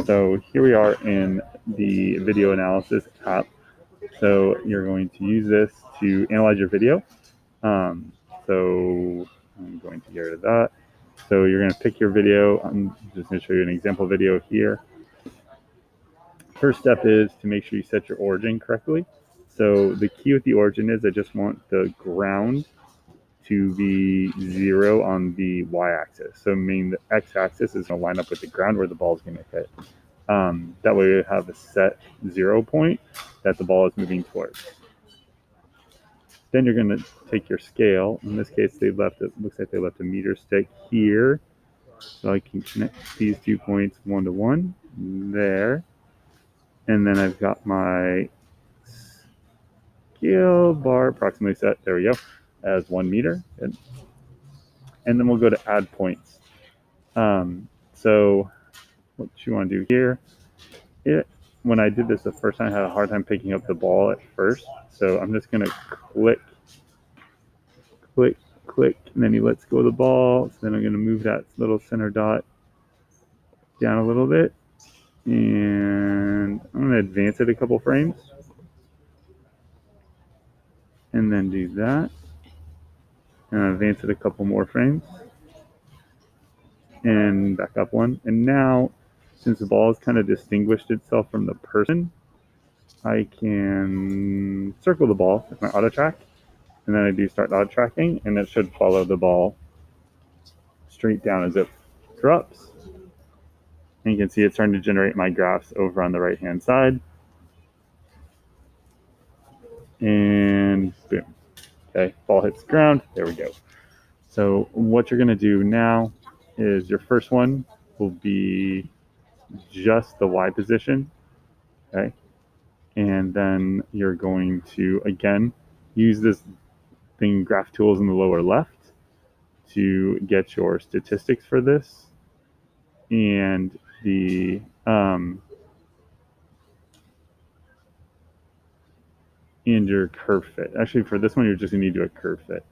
So here we are in the video analysis app. So you're going to use this to analyze your video. So I'm going to get rid of that. So you're going to pick your video. I'm just going to show you an example video here. First step is to make sure you set your origin correctly. So the key with the origin is I just want the ground to be 0 on the y-axis. So meaning the x-axis is going to line up with the ground where the ball is going to hit. That way you have a set 0 point that the ball is moving towards. Then you're going to take your scale. In this case, looks like they left a meter stick here. So I can connect these 2 points 1 to 1 there. And then I've got my scale bar approximately set, there we go, as 1 meter. And then we'll go to add points. So what you want to do here, when I did this the first time, I had a hard time picking up the ball at first. So I'm just going to click, and then he lets go of the ball. So then I'm going to move that little center dot down a little bit. And I'm going to advance it a couple frames. And then do that. And advance it a couple more frames. And back up one. And now, since the ball has kind of distinguished itself from the person, I can circle the ball with my auto track. And then I do start auto tracking, and it should follow the ball straight down as it drops. And you can see it's starting to generate my graphs over on the right-hand side. And boom. Okay, ball hits the ground. There we go. So what you're going to do now is your first one will be just the Y position. Okay. And then you're going to, again, use this thing, Graph Tools in the lower left, to get your statistics for this. And the and your curve fit. Actually, for this one, you're just going to need to do a curve fit.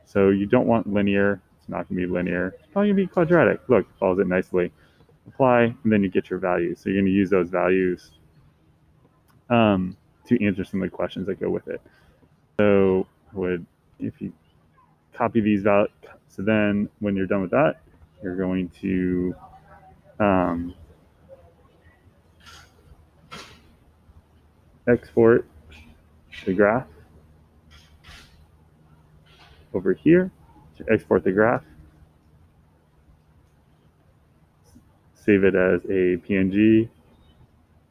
So you don't want linear. It's not going to be linear. It's probably going to be quadratic. Look, it follows it nicely. Apply, and then you get your values. So you're going to use those values to answer some of the questions that go with it. So if you copy these values, so then when you're done with that, you're going to export the graph over here. To export the graph, save it as a PNG.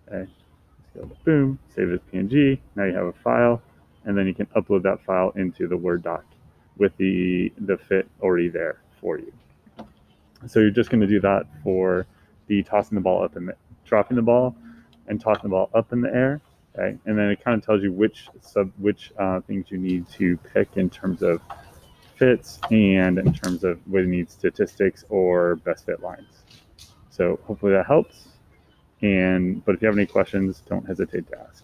Okay. Boom, save it as PNG. Now you have a file, and then you can upload that file into the Word doc with the fit already there for you. So you're just going to do that for the tossing the ball up and dropping the ball and tossing the ball up in the air. Okay, and then it kind of tells you which things you need to pick in terms of fits and in terms of whether you need statistics or best fit lines. So hopefully that helps. But if you have any questions, don't hesitate to ask.